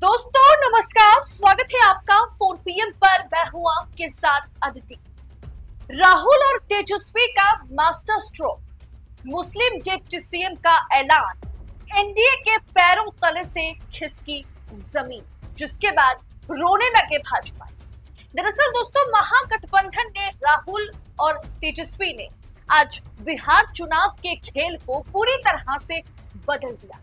दोस्तों नमस्कार, स्वागत है आपका 4 PM पर। मैं हूं आपके साथ अदिति। राहुल और तेजस्वी का मास्टर स्ट्रोक, मुस्लिम डिप्टी सीएम का ऐलान, एनडीए के पैरों तले से खिसकी जमीन, जिसके बाद रोने लगे भाजपा। दरअसल दोस्तों, महागठबंधन ने राहुल और तेजस्वी ने आज बिहार चुनाव के खेल को पूरी तरह से बदल दिया।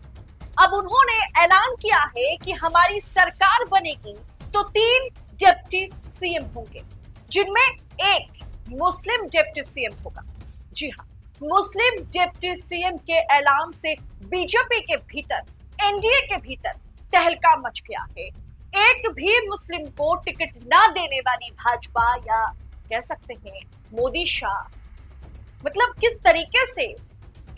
अब उन्होंने ऐलान किया है कि हमारी सरकार बनेगी तो 3 डिप्टी सीएम होंगे, जिनमें एक मुस्लिम डिप्टी सीएम होगा। जी हाँ, मुस्लिम डिप्टी सीएम के ऐलान से बीजेपी के भीतर, एनडीए के भीतर तहलका मच गया है। एक भी मुस्लिम को टिकट ना देने वाली भाजपा, या कह सकते हैं मोदी शाह, मतलब किस तरीके से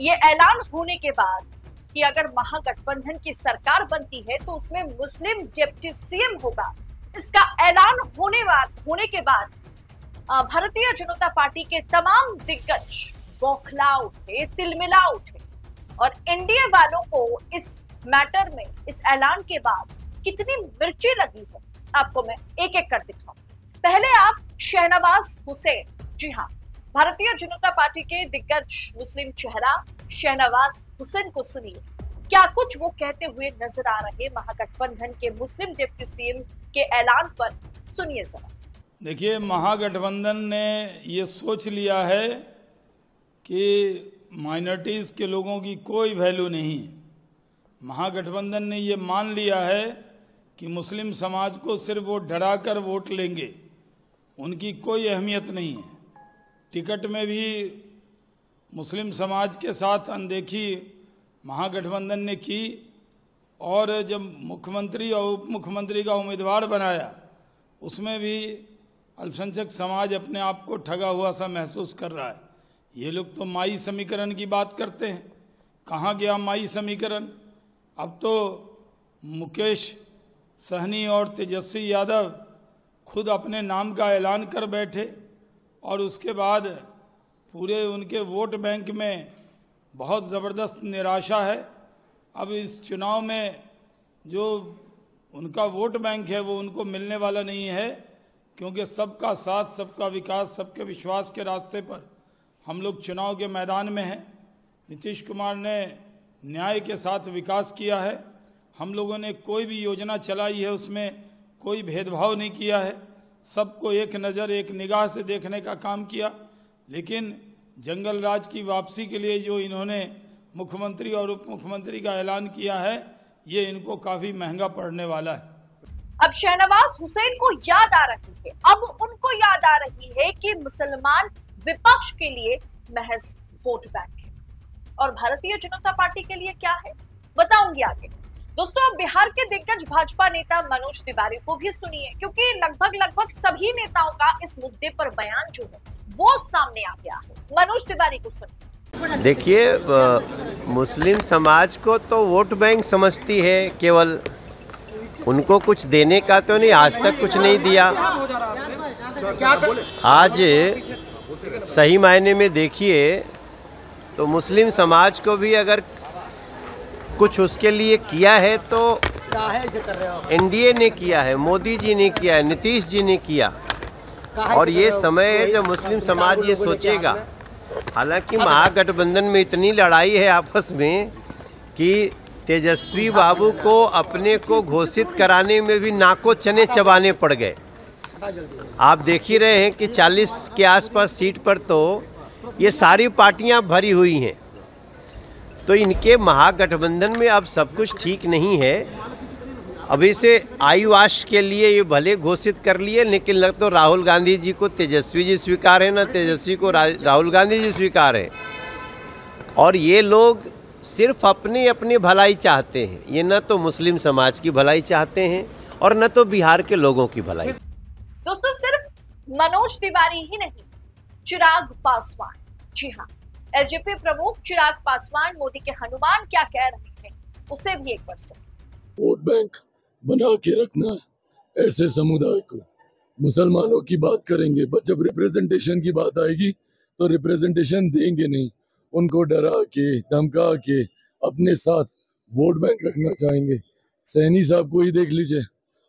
ये ऐलान होने के बाद कि अगर महागठबंधन की सरकार बनती है तो उसमें मुस्लिम डिप्टी सीएम होगा, इसका ऐलान होने के बाद भारतीय जनता पार्टी के तमाम दिग्गज बौखला उठे, तिलमिला उठे। और एनडीए वालों को इस मैटर में, इस ऐलान के बाद कितनी मिर्ची लगी है, आपको मैं एक एक कर दिखाऊं। पहले आप शहनवाज हुसैन, जी हाँ, भारतीय जनता पार्टी के दिग्गज मुस्लिम चेहरा शहनवाज हुसैन को सुनिए, क्या कुछ वो कहते हुए नजर आ रहे महागठबंधन के मुस्लिम डिप्टी सीएम के ऐलान पर। सुनिए जरा। देखिए, महागठबंधन ने ये सोच लिया है कि माइनॉरिटीज़ के लोगों की कोई वैल्यू नहीं है। महागठबंधन ने ये मान लिया है कि मुस्लिम समाज को सिर्फ वो डरा कर वोट लेंगे, उनकी कोई अहमियत नहीं है। टिकट में भी मुस्लिम समाज के साथ अनदेखी महागठबंधन ने की, और जब मुख्यमंत्री और उप मुख्यमंत्री का उम्मीदवार बनाया उसमें भी अल्पसंख्यक समाज अपने आप को ठगा हुआ सा महसूस कर रहा है। ये लोग तो माई समीकरण की बात करते हैं, कहाँ गया माई समीकरण। अब तो मुकेश सहनी और तेजस्वी यादव खुद अपने नाम का ऐलान कर बैठे, और उसके बाद पूरे उनके वोट बैंक में बहुत ज़बरदस्त निराशा है। अब इस चुनाव में जो उनका वोट बैंक है वो उनको मिलने वाला नहीं है, क्योंकि सबका साथ, सबका विकास, सबके विश्वास के रास्ते पर हम लोग चुनाव के मैदान में हैं। नीतीश कुमार ने न्याय के साथ विकास किया है। हम लोगों ने कोई भी योजना चलाई है उसमें कोई भेदभाव नहीं किया है, सबको एक नज़र, एक निगाह से देखने का काम किया। लेकिन जंगल राज की वापसी के लिए जो इन्होंने मुख्यमंत्री और उप मुख्यमंत्री का ऐलान किया है, ये इनको काफी महंगा पड़ने वाला है। अब शहनवाज हुसैन को याद आ रही है, अब उनको याद आ रही है कि मुसलमान विपक्ष के लिए महज वोट बैंक है, और भारतीय जनता पार्टी के लिए क्या है बताऊंगी आगे। दोस्तों, अब बिहार के दिग्गज भाजपा नेता मनोज तिवारी को भी सुनिए, क्योंकि लगभग सभी नेताओं का इस मुद्दे पर बयान जो है वो सामने आ गया है। मनोज तिवारी को सुनिए। देखिए, मुस्लिम समाज को तो वोट बैंक समझती है, केवल उनको कुछ देने का तो नहीं, आज तक कुछ नहीं दिया। आज सही मायने में देखिए तो मुस्लिम समाज को भी अगर कुछ उसके लिए किया है तो एनडीए ने किया है, मोदी जी ने किया है, नीतीश जी ने किया। और ये समय है जब मुस्लिम समाज ये सोचेगा। हालांकि महागठबंधन में इतनी लड़ाई है आपस में कि तेजस्वी बाबू को अपने को घोषित कराने में भी नाको चने चबाने पड़ गए। आप देख ही रहे हैं कि 40 के आसपास सीट पर तो ये सारी पार्टियां भरी हुई हैं। तो इनके महागठबंधन में अब सब कुछ ठीक नहीं है। अभी से आयुवाश के लिए ये भले घोषित कर लिए, लेकिन लग तो राहुल गांधी जी को तेजस्वी जी स्वीकार है, ना तेजस्वी को राहुल गांधी जी स्वीकार है। और ये लोग सिर्फ अपनी अपनी भलाई चाहते हैं, ये न तो मुस्लिम समाज की भलाई चाहते हैं और न तो बिहार के लोगों की भलाई। दोस्तों, सिर्फ मनोज तिवारी ही नहीं, चिराग पासवान, जी हाँ, एलजेपी प्रमुख चिराग पासवान मोदी के हनुमान क्या कह रहे हैं उसे भी एक बार सुनिए। वोट बैंक बना के रखना ऐसे समुदाय को, मुसलमानों की बात करेंगे पर जब रिप्रेजेंटेशन की बात आएगी तो रिप्रेजेंटेशन देंगे नहीं, उनको डरा के धमका के अपने साथ वोट बैंक रखना चाहेंगे। सैनी साहब को ही देख लीजिए,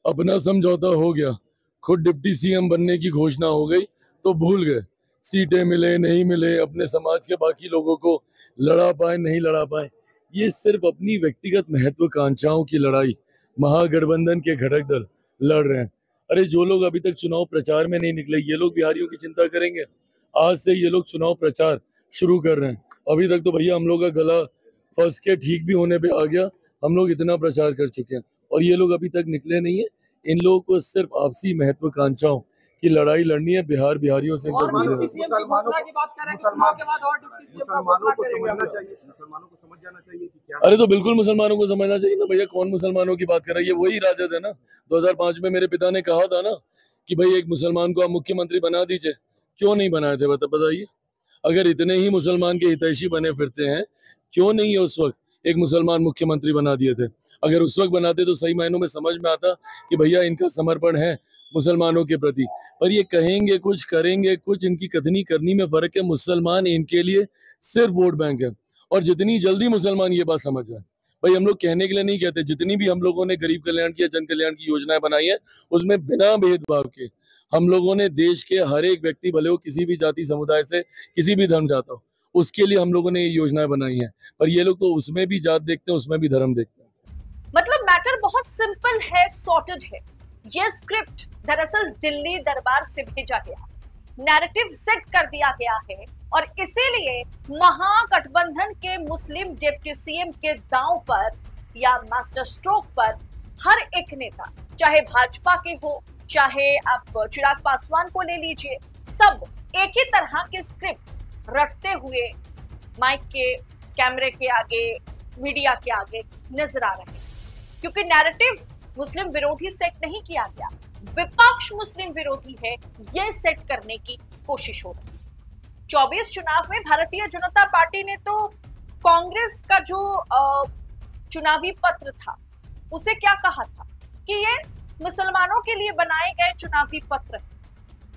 अपना समझौता हो गया, खुद डिप्टी सीएम बनने की घोषणा हो गई तो भूल गए, सीटें मिले नहीं मिले, अपने समाज के बाकी लोगों को लड़ा पाए नहीं लड़ा पाए। ये सिर्फ अपनी व्यक्तिगत महत्वाकांक्षाओं की लड़ाई महागठबंधन के घटक दल लड़ रहे हैं। अरे जो लोग अभी तक चुनाव प्रचार में नहीं निकले, ये लोग बिहारियों की चिंता करेंगे? आज से ये लोग चुनाव प्रचार शुरू कर रहे हैं। अभी तक तो भैया हम लोग का गला फंस के ठीक भी होने पे आ गया, हम लोग इतना प्रचार कर चुके हैं और ये लोग अभी तक निकले नहीं है। इन लोगों को सिर्फ आपसी महत्वाकांक्षाओं की लड़ाई लड़नी है, बिहार बिहारियों से सब मुसलमानों को समझना चाहिए कि क्या। अरे तो बिल्कुल मुसलमानों को समझना चाहिए ना भैया, कौन मुसलमानों की बात कर रहा है? ये वही राजद है ना, 2005 में मेरे पिता ने कहा था ना कि भाई एक मुसलमान को आप मुख्यमंत्री बना दीजिए, क्यों नहीं बनाए थे बताइए? अगर इतने ही मुसलमान के हितैषी बने फिरते हैं, क्यों नहीं उस वक्त एक मुसलमान मुख्यमंत्री बना दिए थे? अगर उस वक्त बनाते तो सही मायनों में समझ में आता कि भैया इनका समर्पण है मुसलमानों के प्रति। पर ये कहेंगे कुछ, करेंगे कुछ, इनकी कथनी करनी में फर्क है। मुसलमान इनके लिए सिर्फ वोट बैंक है और जितनी जल्दी मुसलमान ये बात समझ जाए, भाई हम लोग कहने के लिए नहीं कहते, जितनी भी हम लोगों ने गरीब कल्याण की या जन कल्याण की योजनाएं बनाई है उसमें बिना भेदभाव के हम लोगों ने देश के हर एक व्यक्ति, भले हो किसी भी जाति समुदाय से, किसी भी धर्म जाता हो, उसके लिए हम लोगों ने ये योजनाएं बनाई हैं। पर ये लोग तो उसमें भी जात देखते हैं, उसमें भी धर्म देखते हैं। मतलब मैटर बहुत सिंपल है, सॉर्टेड है। ये स्क्रिप्ट दरअसल दिल्ली दरबार से भेजा गया, नैरेटिव सेट कर दिया गया है और इसीलिए महागठबंधन के मुस्लिम डिप्टी सीएम के दांव पर या मास्टर स्ट्रोक पर हर एक नेता, चाहे भाजपा के हो, चाहे आप चिराग पासवान को ले लीजिए, सब एक ही तरह के स्क्रिप्ट रखते हुए माइक के, कैमरे के आगे, मीडिया के आगे नजर आ रहे हैं। क्योंकि नैरेटिव मुस्लिम विरोधी सेट नहीं किया गया, विपक्ष मुस्लिम विरोधी है, यह सेट करने की कोशिश हो रही है। 24 चुनाव में भारतीय जनता पार्टी ने तो कांग्रेस का जो चुनावी पत्र था उसे क्या कहा था कि ये मुसलमानों के लिए बनाए गए चुनावी पत्र,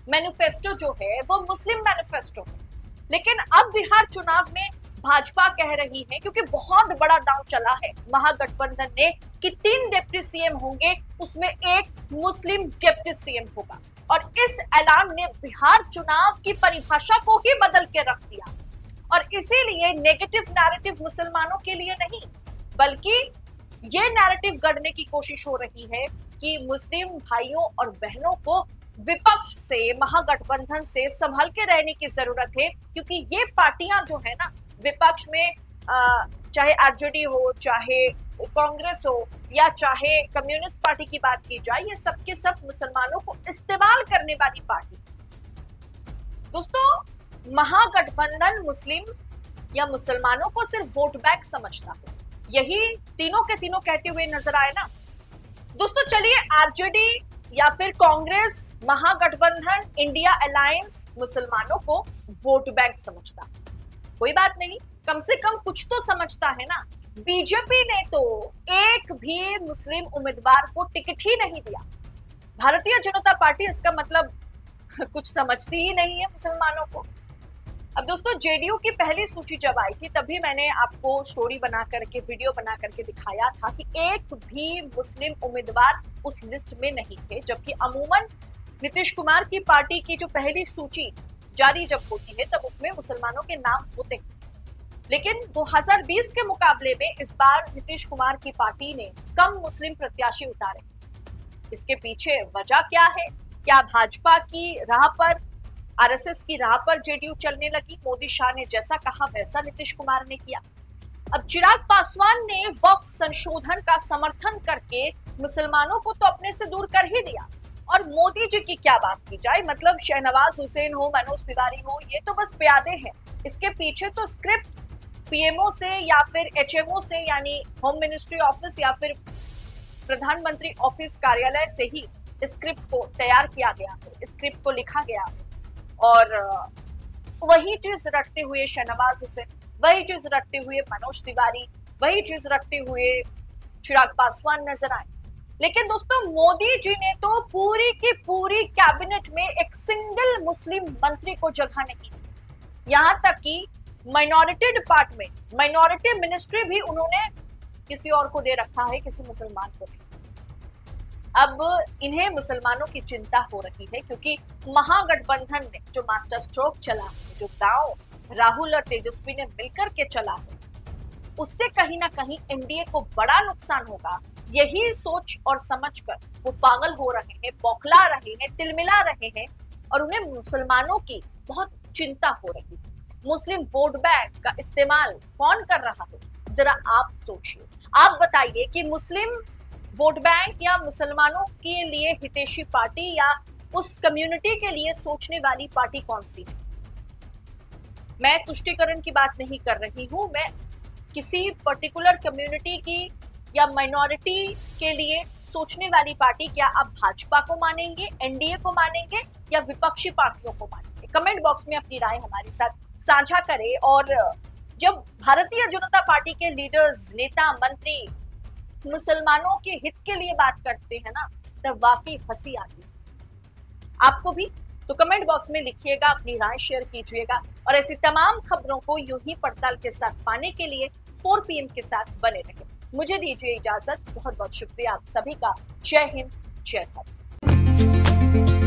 मैनिफेस्टो जो है वो मुस्लिम मैनिफेस्टो है। लेकिन अब बिहार चुनाव में भाजपा कह रही है, क्योंकि बहुत बड़ा दांव चला है महागठबंधन ने कि 3 डिप्टी सीएम होंगे, उसमें एक मुस्लिम डिप्टी सीएम होगा, और इस ऐलान ने बिहार चुनाव की परिभाषा को ही बदल के रख दिया। और इसीलिए नेगेटिव नैरेटिव मुसलमानों के लिए नहीं, बल्कि ये नैरेटिव गढ़ने की कोशिश हो रही है कि मुस्लिम भाइयों और बहनों को विपक्ष से, महागठबंधन से संभल के रहने की जरूरत है। क्योंकि ये पार्टियां जो है ना विपक्ष में, चाहे आरजेडी हो, चाहे कांग्रेस हो, या चाहे कम्युनिस्ट पार्टी की बात की जाए, ये सब के सब मुसलमानों को इस्तेमाल करने वाली पार्टी। दोस्तों, महागठबंधन मुस्लिम या मुसलमानों को सिर्फ वोट बैंक समझता है, यही तीनों के तीनों कहते हुए नजर आए ना। दोस्तों चलिए, आरजेडी या फिर कांग्रेस, महागठबंधन, इंडिया अलायंस मुसलमानों को वोट बैंक समझता है, कोई बात नहीं, कम से कम कुछ तो समझता है ना। बीजेपी ने तो एक भी मुस्लिम उम्मीदवार को टिकट ही नहीं दिया। भारतीय जनता पार्टी इसका मतलब कुछ समझती ही नहीं है मुसलमानों को। अब दोस्तों, जेडीयू की पहली सूची जब आई थी तभी मैंने आपको स्टोरी बना करके, वीडियो बना करके दिखाया था कि एक भी मुस्लिम उम्मीदवार उस लिस्ट में नहीं थे, जबकि अमूमन नीतीश कुमार की पार्टी की जो पहली सूची जारी जब होती है तब उसमें मुसलमानों के नाम होते हैं। लेकिन 2020 के मुकाबले में इस बार नीतीश कुमार की पार्टी ने कम मुस्लिम प्रत्याशी उतारे। इसके पीछे वजह क्या है? क्या भाजपा की राह पर, आरएसएस की राह पर जेडीयू चलने लगी? मोदी शाह ने जैसा कहा वैसा नीतीश कुमार ने किया। अब चिराग पासवान ने वक्फ संशोधन का समर्थन करके मुसलमानों को तो अपने से दूर कर ही दिया, और मोदी जी की क्या बात की जाए, मतलब शहनवाज हुसैन हो, मनोज तिवारी हो, ये तो बस प्यादे हैं। इसके पीछे तो स्क्रिप्ट पीएमओ से या फिर एचएमओ से, यानी होम मिनिस्ट्री ऑफिस या फिर प्रधानमंत्री ऑफिस कार्यालय से ही स्क्रिप्ट को तैयार किया गया है, स्क्रिप्ट को लिखा गया है। और वही चीज रखते हुए शहनवाज हुसैन, वही चीज रखते हुए मनोज तिवारी, वही चीज रखते हुए चिराग पासवान नजर आए। लेकिन दोस्तों, मोदी जी ने तो पूरी की पूरी कैबिनेट में एक सिंगल मुस्लिम मंत्री को जगह नहीं दी। यहां तक कि माइनॉरिटी डिपार्टमेंट, माइनॉरिटी मिनिस्ट्री भी उन्होंने किसी और को दे रखा है, किसी मुसलमान को नहीं। अब इन्हें मुसलमानों की चिंता हो रही है क्योंकि महागठबंधन ने जो मास्टर स्ट्रोक चला है, जो दांव राहुल और तेजस्वी ने मिलकर के चला है, उससे कहीं ना कहीं एनडीए को बड़ा नुकसान होगा। यही सोच और समझकर वो पागल हो रहे हैं, बौखला रहे हैं, तिलमिला रहे हैं और उन्हें मुसलमानों की बहुत चिंता हो रही है। मुस्लिम वोट बैंक का इस्तेमाल कौन कर रहा है, जरा आप सोचिए। आप बताइए कि मुस्लिम वोट बैंक या मुसलमानों के लिए हितैषी पार्टी या उस कम्युनिटी के लिए सोचने वाली पार्टी कौन सी है। मैं तुष्टीकरण की बात नहीं कर रही हूं, मैं किसी पर्टिकुलर कम्युनिटी की या माइनॉरिटी के लिए सोचने वाली पार्टी, क्या आप भाजपा को मानेंगे, एनडीए को मानेंगे या विपक्षी पार्टियों को मानेंगे? कमेंट बॉक्स में अपनी राय हमारे साथ साझा करें। और जब भारतीय जनता पार्टी के लीडर्स, नेता, मंत्री मुसलमानों के हित के लिए बात करते हैं ना, तब वाकई हंसी आती है। आपको भी? तो कमेंट बॉक्स में लिखिएगा, अपनी राय शेयर कीजिएगा और ऐसी तमाम खबरों को यूं ही पड़ताल के साथ पाने के लिए 4 PM के साथ बने रहें। मुझे दीजिए इजाजत। बहुत बहुत शुक्रिया आप सभी का। जय हिंद, जय भारत।